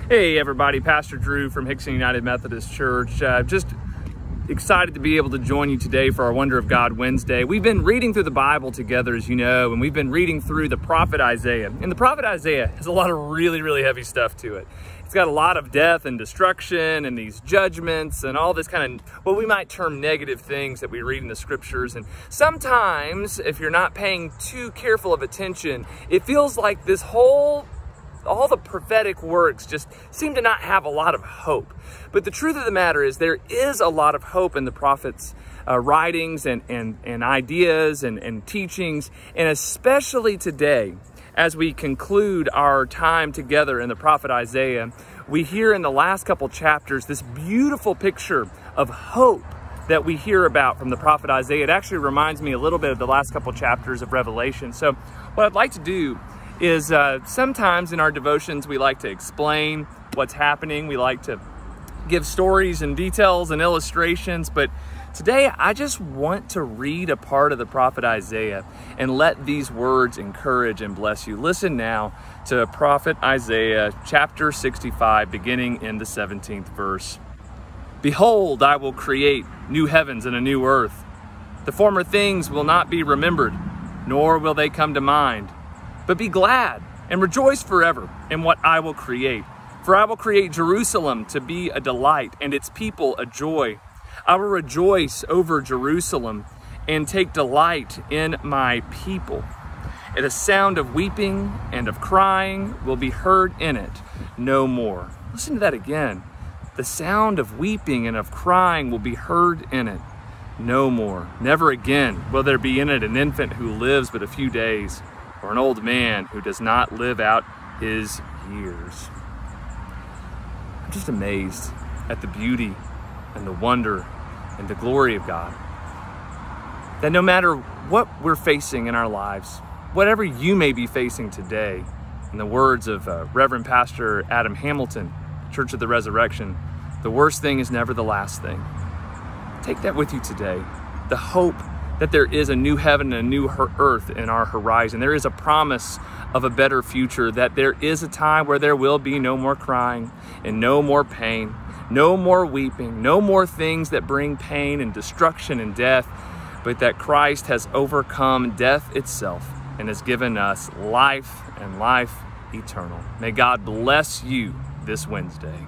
Hey everybody, Pastor Drew from Hickson United Methodist Church. Just excited to be able to join you today for our Wonder of God Wednesday. We've been reading through the Bible together, as you know, and we've been reading through the prophet Isaiah. And the prophet Isaiah has a lot of really heavy stuff to it. It's got a lot of death and destruction and these judgments and all this kind of what we might term negative things that we read in the scriptures. And sometimes, if you're not paying too careful of attention, it feels like this all the prophetic works just seem to not have a lot of hope. But the truth of the matter is there is a lot of hope in the prophets' writings and ideas and teachings, and especially today, as we conclude our time together in the prophet Isaiah, we hear in the last couple chapters this beautiful picture of hope that we hear about from the prophet Isaiah. It actually reminds me a little bit of the last couple chapters of Revelation. So what I'd like to do is sometimes in our devotions we like to explain what's happening. We like to give stories and details and illustrations, but today I just want to read a part of the prophet Isaiah and let these words encourage and bless you. Listen now to prophet Isaiah chapter 65, beginning in the 17th verse. Behold, I will create new heavens and a new earth. The former things will not be remembered, nor will they come to mind. But be glad and rejoice forever in what I will create. For I will create Jerusalem to be a delight and its people a joy. I will rejoice over Jerusalem and take delight in my people. And a sound of weeping and of crying will be heard in it no more. Listen to that again. The sound of weeping and of crying will be heard in it no more. Never again will there be in it an infant who lives but a few days, or an old man who does not live out his years. I'm just amazed at the beauty and the wonder and the glory of God. That no matter what we're facing in our lives, whatever you may be facing today, in the words of Reverend Pastor Adam Hamilton, Church of the Resurrection, the worst thing is never the last thing. Take that with you today. The hope that there is a new heaven and a new earth in our horizon. There is a promise of a better future, that there is a time where there will be no more crying and no more pain, no more weeping, no more things that bring pain and destruction and death, but that Christ has overcome death itself and has given us life and life eternal. May God bless you this Wednesday.